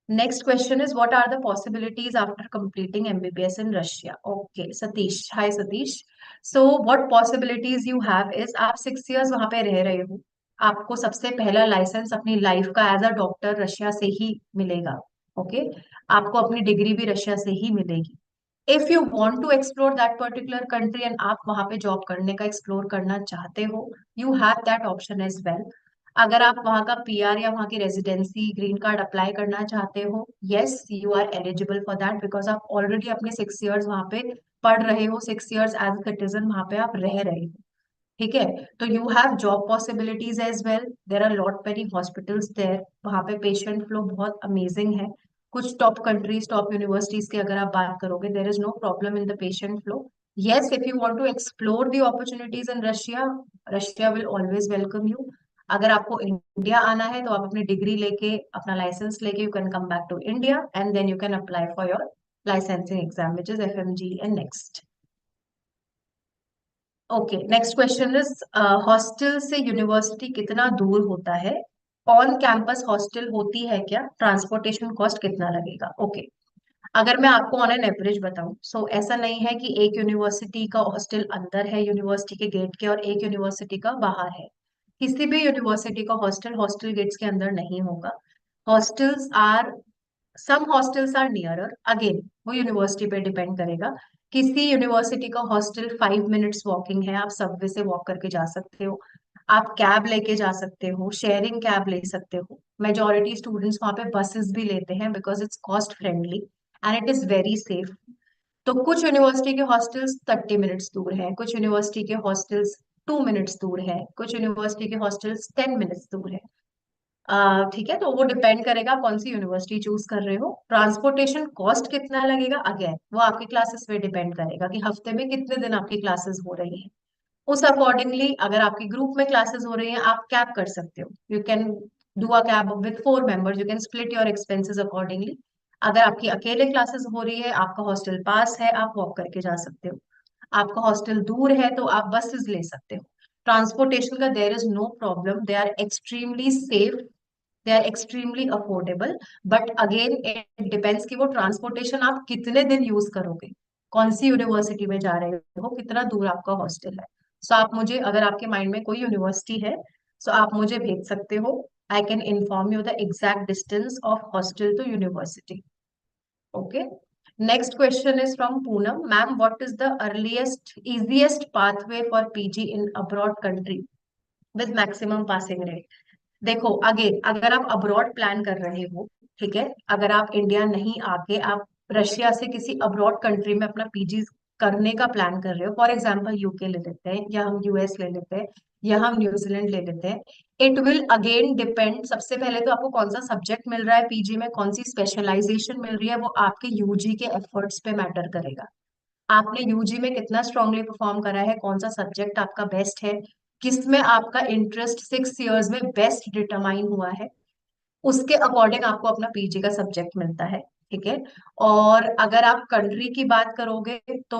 Next question is, what are the possibilities after completing MBBS in Russia? Okay, Satish. Hi, Satish. So, what possibilities you have is, आप 6 years वहां पे रह रहे हो, आपको सबसे पहला लाइसेंस अपनी लाइफ का एज अ डॉक्टर रशिया से ही मिलेगा। ओके, आपको अपनी डिग्री भी रशिया से ही मिलेगी। If you want to explore that particular country and आप वहां पे जॉब करने का एक्सप्लोर करना चाहते हो, you have that option as well. अगर आप वहां का पीआर या वहां की रेजिडेंसी ग्रीन कार्ड अप्लाई करना चाहते हो, yes you are eligible for that, because आप ऑलरेडी अपने 6 years वहां पे पढ़ रहे हो, 6 years एज अ सिटीजन वहां पे आप रह रहे हो। ठीक है, तो you have job possibilities as well, there are lot many hospitals there, वहां पे पेशेंट फ्लो बहुत अमेजिंग है। कुछ टॉप कंट्रीज टॉप यूनिवर्सिटीज की अगर आप बात करोगे, there is no problem in the patient flow. Yes, if you want to explore the opportunities in Russia, Russia will always welcome you. अगर आपको इंडिया आना है तो आप अपनी डिग्री लेके अपना लाइसेंस लेके you can come back to India and then you can apply for your licensing exam which is FMGE and next. Okay, next question is, hostel से यूनिवर्सिटी कितना दूर होता है? ऑन कैंपस हॉस्टल होती है क्या? ट्रांसपोर्टेशन कॉस्ट कितना लगेगा? ओके, अगर मैं आपको ऑन एन एवरेज बताऊं, सो ऐसा नहीं है कि एक यूनिवर्सिटी का हॉस्टल अंदर है यूनिवर्सिटी के गेट के और एक यूनिवर्सिटी का बाहर है। किसी भी यूनिवर्सिटी का हॉस्टल हॉस्टल गेट्स के अंदर नहीं होगा। Hostels are, some hostels are nearer, again वो यूनिवर्सिटी पे डिपेंड करेगा। किसी यूनिवर्सिटी का हॉस्टल 5 minutes वॉकिंग है, आप सबवे से वॉक करके जा सकते हो, आप कैब लेके जा सकते हो, शेयरिंग कैब ले सकते हो। मेजोरिटी स्टूडेंट्स वहां पे बसेस भी लेते हैं because it's cost friendly and it is very safe. तो कुछ यूनिवर्सिटी के हॉस्टल्स 30 minutes दूर है, कुछ यूनिवर्सिटी के हॉस्टल्स 2 minutes दूर है, कुछ यूनिवर्सिटी के हॉस्टल्स 10 minutes दूर है। ठीक है, तो वो डिपेंड करेगा कौन सी यूनिवर्सिटी चूज कर रहे हो। ट्रांसपोर्टेशन कॉस्ट कितना लगेगा, अगेन वो आपकी क्लासेस पे डिपेंड करेगा कि हफ्ते में कितने दिन आपकी क्लासेस हो रही है। उस अकॉर्डिंगली अगर आपकी ग्रुप में क्लासेस हो रही हैं आप कैब कर सकते हो, you can do a cab with 4 members, you can split your expenses accordingly. अगर आपकी अकेले क्लासेस हो रही है, आपका हॉस्टल पास है, आप वॉक करके जा सकते हो। आपका हॉस्टल दूर है तो आप बसेस ले सकते हो। ट्रांसपोर्टेशन का there is no problem, they are extremely safe, they are extremely affordable. But again it depends कि वो ट्रांसपोर्टेशन आप कितने दिन यूज करोगे, कौन सी यूनिवर्सिटी में जा रहे हो, कितना दूर आपका हॉस्टल है। सो आप मुझे, अगर आपके माइंड में कोई यूनिवर्सिटी है, सो आप मुझे भेज सकते हो। I can inform you the exact distance of hostel to university. Okay, next question is from Poonam ma'am, what is the earliest easiest pathway for PG in abroad country with maximum passing rate? देखो, again अगर आप abroad plan कर रहे हो, ठीक है, अगर आप इंडिया नहीं आके आप रशिया से किसी अब्रॉड कंट्री में अपना पीजी करने का प्लान कर रहे हो, फॉर एग्जांपल यूके ले लेते हैं, या हम यूएस ले लेते हैं, या हम न्यूजीलैंड ले लेते हैं। इट विल अगेन डिपेंड, सबसे पहले तो आपको कौन सा सब्जेक्ट मिल रहा है पीजी में, कौन सी स्पेशलाइजेशन मिल रही है, वो आपके यूजी के एफर्ट्स पे मैटर करेगा। आपने यूजी में कितना स्ट्रांगली परफॉर्म करा है, कौन सा सब्जेक्ट आपका बेस्ट है, किसमें आपका इंटरेस्ट 6 इयर्स में बेस्ट डिटरमाइन हुआ है, उसके अकॉर्डिंग आपको अपना पीजी का सब्जेक्ट मिलता है। ठीक है। और अगर आप कंट्री की बात करोगे तो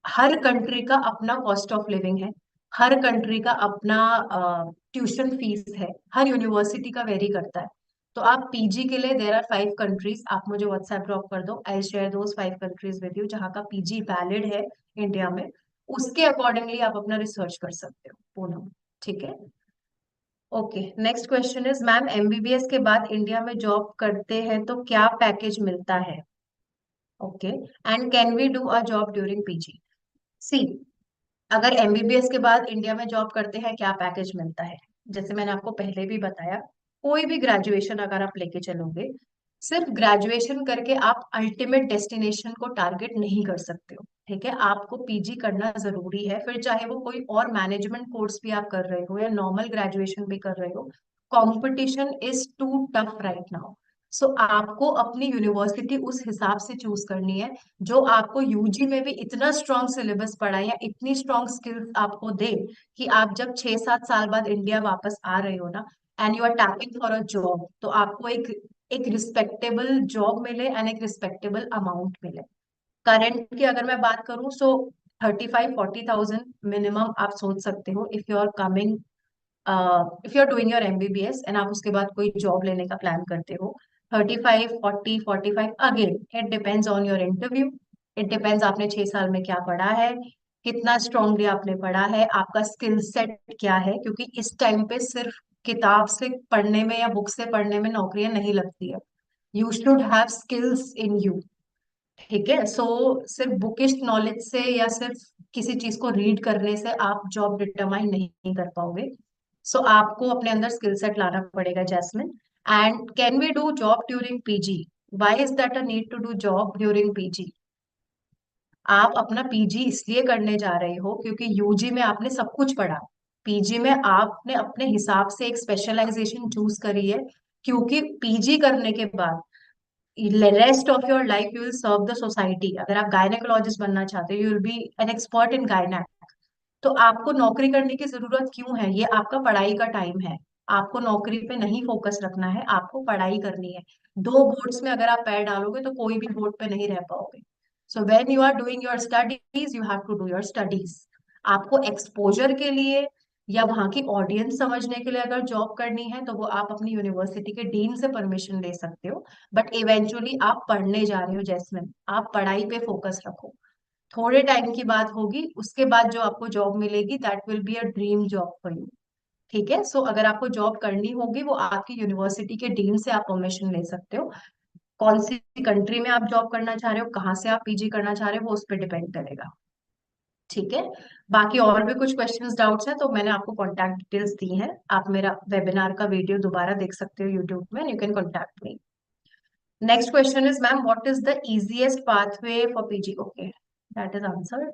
हर कंट्री का अपना कॉस्ट ऑफ लिविंग है, हर कंट्री का अपना ट्यूशन फीस है, हर यूनिवर्सिटी का वेरी करता है। तो आप पीजी के लिए देर आर 5 कंट्रीज, आप मुझे व्हाट्सएप ड्रॉप कर दो, I share those 5 countries with you जहाँ का पीजी वैलिड है इंडिया में। उसके अकॉर्डिंगली आप अपना रिसर्च कर सकते हो पूनम। ठीक है। Okay, next question is ma'am, MBBS के बाद इंडिया में जॉब करते हैं तो क्या पैकेज मिलता है? Okay, and can we do a job during PG? See, अगर एमबीबीएस के बाद इंडिया में जॉब करते हैं क्या पैकेज मिलता है, जैसे मैंने आपको पहले भी बताया, कोई भी ग्रेजुएशन अगर आप लेके चलोगे, सिर्फ ग्रेजुएशन करके आप अल्टीमेट डेस्टिनेशन को टारगेट नहीं कर सकते हो। ठीक है, आपको पीजी करना जरूरी है, फिर चाहे वो कोई और मैनेजमेंट कोर्स भी आप कर रहे हो या नॉर्मल ग्रेजुएशन भी कर रहे हो, competition is too tough right now. So आपको अपनी यूनिवर्सिटी उस हिसाब से चूज करनी है जो आपको यूजी में भी इतना स्ट्रॉन्ग सिलेबस पढ़ाए या इतनी स्ट्रॉन्ग स्किल्स आपको दे कि आप जब 6-7 साल बाद इंडिया वापस आ रहे हो ना, and you are tapping for a job, तो आपको एक एक रिस्पेक्टेबल जॉब मिले एंड एक रिस्पेक्टेबल अमाउंट मिले। करंट की अगर मैं बात करूं, सो 35-40,000 मिनिमम आप सोच सकते हो if you are coming, if you are doing your MBBS and आप उसके बाद कोई जॉब लेने का प्लान करते हो। 35, 40, 45, again it depends on your interview, it depends आपने 6 साल में क्या पढ़ा है, कितना स्ट्रांगली आपने पढ़ा है, आपका स्किल सेट क्या है, क्योंकि इस टाइम पे सिर्फ किताब से पढ़ने में या बुक से पढ़ने में नौकरियां नहीं लगती है। You should have skills in you. ठीक है, सो सिर्फ बुकिश नॉलेज से या सिर्फ किसी चीज को रीड करने से आप जॉब डिटरमाइन नहीं कर पाओगे। सो आपको अपने अंदर स्किल सेट लाना पड़ेगा Jasmine. And can we do job during PG? Why is that a need to do job during PG? आप अपना पीजी इसलिए करने जा रहे हो क्योंकि यूजी में आपने सब कुछ पढ़ा, पीजी में आपने अपने हिसाब से एक स्पेशलाइजेशन चूज करी है, क्योंकि पीजी करने के बाद rest of your life you will serve the society. अगर आप गायनेकोलॉजिस्ट बनना चाहते हो, you will be an expert in गायनेक। तो आपको नौकरी करने की जरूरत क्यों है? ये आपका पढ़ाई का टाइम है, आपको नौकरी पे नहीं फोकस रखना है, आपको पढ़ाई करनी है। दो बोर्ड्स में अगर आप पैर डालोगे तो कोई भी बोर्ड पे नहीं रह पाओगे। So when you are doing your studies you have to do your studies. आपको एक्सपोजर के लिए या वहां की ऑडियंस समझने के लिए अगर जॉब करनी है तो वो आप अपनी यूनिवर्सिटी के डीन से परमिशन ले सकते हो, बट इवेंचुअली आप पढ़ने जा रहे हो जैस्मिन, आप पढ़ाई पे फोकस रखो। थोड़े टाइम की बात होगी, उसके बाद जो आपको जॉब मिलेगी that will be a dream job for you. ठीक है, सो अगर आपको जॉब करनी होगी वो आपकी यूनिवर्सिटी के डीन से आप परमिशन ले सकते हो। कौन सी कंट्री में आप जॉब करना चाह रहे हो, कहाँ से आप पीजी करना चाह रहे हो, वो उस पर डिपेंड करेगा। ठीक है। बाकी और भी कुछ क्वेश्चंस डाउट्स हैं तो मैंने आपको कॉन्टैक्ट डिटेल्स दी हैं, आप मेरा वेबिनार का वीडियो दोबारा देख सकते हो यूट्यूब में, you can contact me. Next question is ma'am, what is the easiest pathway for PG? Okay, that is answer.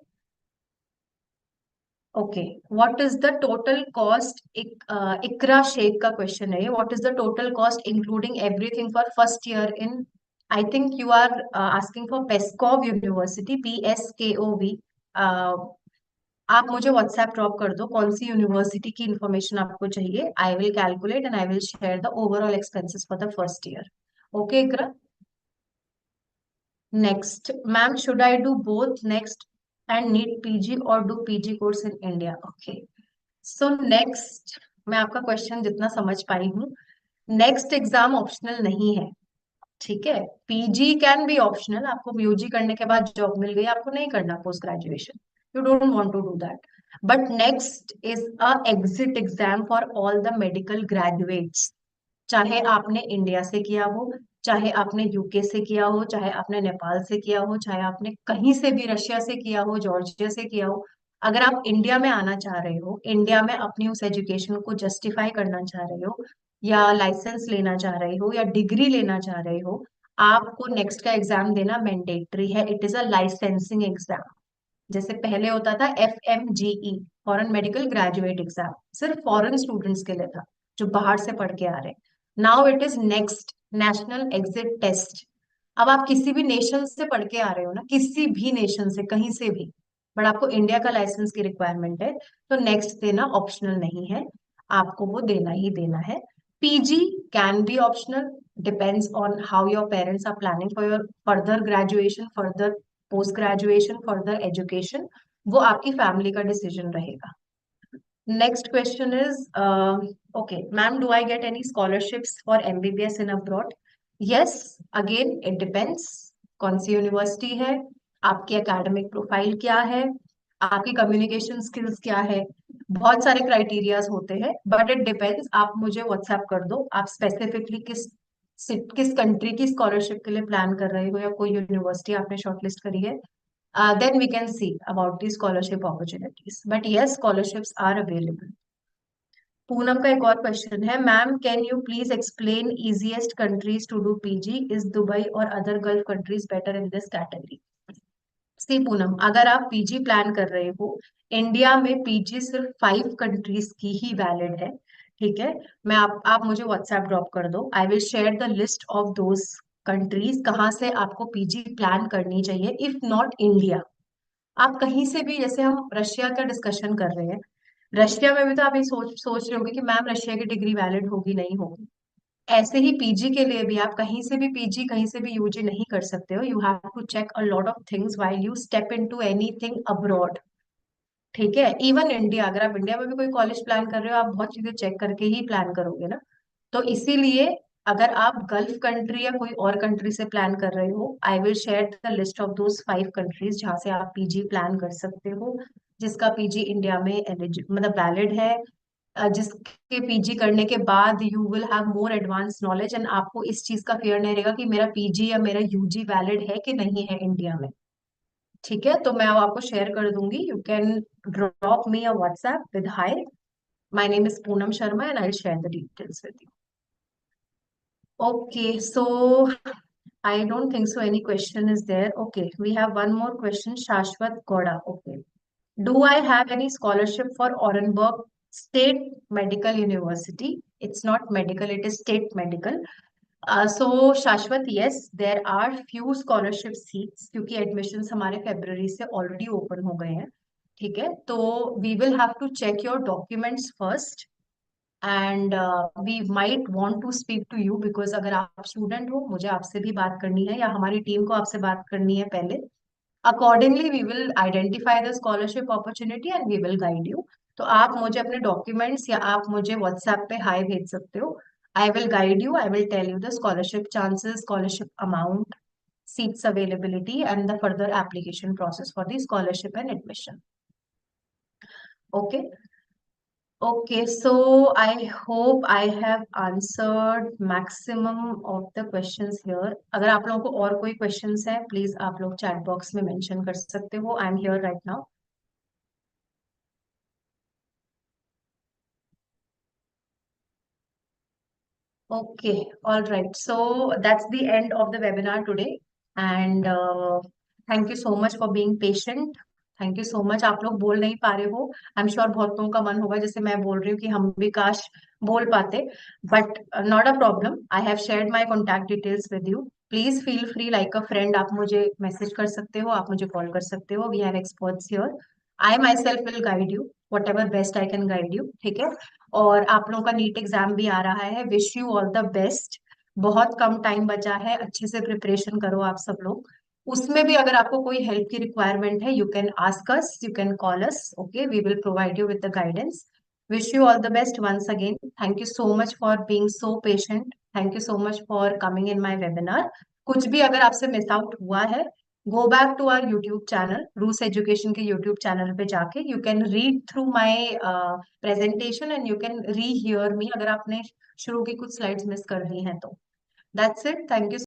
Okay, what is the total cost, Iqra Shaikh का क्वेश्चन है ये, what is the total cost including everything for first year in, I think you are asking for Pskov university, PSKOV। आप मुझे WhatsApp drop कर दो कौन सी यूनिवर्सिटी की इंफॉर्मेशन आपको चाहिए, I will calculate and I will share the overall expenses for the first year. Okay Iqra. Next ma'am, should I do both NEXT and NEET PG और do PG course in India? Okay, so next, मैं आपका question जितना समझ पाई हूँ, next exam optional नहीं है। ठीक है, पीजी कैन बी ऑप्शनल, आपको यूजी करने के बाद जॉब मिल गई, आपको नहीं करना post graduation, you don't want to do that, but NEXT is a exit exam for all the medical graduates, चाहे आपने इंडिया से किया हो, चाहे आपने यूके से किया हो, चाहे आपने नेपाल से किया हो, चाहे आपने कहीं से भी, रशिया से किया हो, जॉर्जिया से किया हो, अगर आप इंडिया में आना चाह रहे हो, इंडिया में अपनी उस एजुकेशन को जस्टिफाई करना चाह रहे हो, या लाइसेंस लेना चाह रहे हो, या डिग्री लेना चाह रहे हो, आपको नेक्स्ट का एग्जाम देना मैंडेटरी है। It is a licensing exam. जैसे पहले होता था FMGE, foreign medical graduate exam, सिर्फ फॉरेन स्टूडेंट्स के लिए था जो बाहर से पढ़ के आ रहे हैं। Now it is NEXT, national exit test. अब आप किसी भी नेशन से पढ़ के आ रहे हो ना, किसी भी नेशन से, कहीं से भी, बट आपको इंडिया का लाइसेंस की रिक्वायरमेंट है, तो नेक्स्ट देना ऑप्शनल नहीं है, आपको वो देना ही देना है। PG can be optional, depends on how your parents are planning for your further graduation, further post graduation, further education. वो आपकी फैमिली का डिसीजन रहेगा। Next question is, okay ma'am, do I get any scholarships for MBBS in abroad? Yes, again it depends, कौन सी university है, आपकी academic profile क्या है, आपकी कम्युनिकेशन स्किल्स क्या है, बहुत सारे क्राइटेरियाज होते हैं, बट इट डिपेंड्स। आप मुझे व्हाट्सएप कर दो, आप स्पेसिफिकली किस कंट्री की स्कॉलरशिप के लिए प्लान कर रहे हो, या कोई यूनिवर्सिटी आपने शॉर्टलिस्ट करी है, then we can see about the scholarship opportunities. But yes, scholarships are available. Poonam का एक और क्वेश्चन है, ma'am can you please explain easiest countries to do PG? Is Dubai or other Gulf countries better in this category? सी पूनम, अगर आप PG plan कर रहे हो, India में पीजी सिर्फ 5 कंट्रीज की ही वैलिड है। ठीक है, मैं आप मुझे व्हाट्सएप ड्रॉप कर दो, आई will share the list of those countries कहाँ से आपको पीजी प्लान करनी चाहिए। इफ नॉट इंडिया, आप कहीं से भी, जैसे हम रशिया का डिस्कशन कर रहे हैं, रशिया में भी तो आप ये सोच सोच रहे होंगे कि मैम रशिया की डिग्री वैलिड होगी नहीं होगी। ऐसे ही पीजी के लिए भी आप कहीं से भी पीजी, कहीं से भी यूजी नहीं कर सकते हो। You have to check a lot of things while you step into anything abroad. ठीक है, इवन इंडिया, अगर आप इंडिया में भी कोई कॉलेज प्लान कर रहे हो, आप बहुत चीजें चेक करके ही प्लान करोगे ना। तो इसीलिए अगर आप गल्फ कंट्री या कोई और कंट्री से प्लान कर रहे हो, I will share the list of those 5 countries जहां से आप पीजी प्लान कर सकते हो, जिसका पीजी इंडिया में मतलब वैलिड है, जिसके पीजी करने के बाद you will have more advance knowledge, and आपको इस चीज का फियर नहीं रहेगा कि मेरा पीजी या मेरा यूजी वैलिड है कि नहीं है इंडिया में। ठीक है, तो मैं अब आपको शेयर कर दूंगी, you can drop me a WhatsApp with hi, my name is Poonam Sharma and I will share the details with you. Okay, so I don't think so any question is there. Okay, we have one more question, Shashwat Goda. Okay. Do I have any scholarship for Orenburg State Medical University? It's not medical, it is state medical. So Shashwat, yes, there are few scholarship seats क्योंकि admissions हमारे February से already open हो गए हैं। ठीक है, तो we will have to check your documents first, and we might want to speak to you, because अगर आप स्टूडेंट हो, मुझे आपसे भी बात करनी है, या हमारी टीम को आपसे बात करनी है पहले। Accordingly we will identify the scholarship opportunity and we will guide you. तो आप मुझे अपने डॉक्यूमेंट्स या आप मुझे व्हाट्सएप पे हाई भेज सकते हो। I will guide you, I will tell you the scholarship chances, scholarship amount, seats availability and the further application process for the scholarship and admission. Okay. Okay, so I hope I have answered maximum of the questions here. अगर आप लोगों को और कोई questions है, please आप लोग chat box में mention कर सकते हो. I'm here right now. Okay, all right. So that's the end of the webinar today. And thank you so much for being patient. Thank you so much. आप लोग बोल नहीं पा रहे हो, आई एम श्योर बहुत लोगों का मन होगा, जैसे मैं बोल रही हूँ कि हम भी काश बोल पाते, but not a problem. I have shared my contact details with you. Please feel free like a friend, आप मुझे मैसेज कर सकते हो, आप मुझे कॉल कर सकते हो। We have experts here. I myself will guide you whatever best I can guide you. ठीक है, और आप लोगों का नीट एग्जाम भी आ रहा है, wish you all the best. बहुत कम टाइम बचा है, अच्छे से प्रिपरेशन करो आप सब लोग। उसमें भी अगर आपको कोई हेल्प की रिक्वायरमेंट है, you can ask us, you can call us. Okay, we will provide you with the guidance. Wish you all the best once again. Thank you so much for being so patient, thank you so much for coming in my webinar. कुछ भी अगर आपसे miss out हुआ है, go back to our YouTube channel, Rus education के YouTube channel पे जाके you can read through my presentation and you can री हियर मी, अगर आपने शुरू की कुछ स्लाइड्स मिस कर दी हैं तो। That's it. Thank you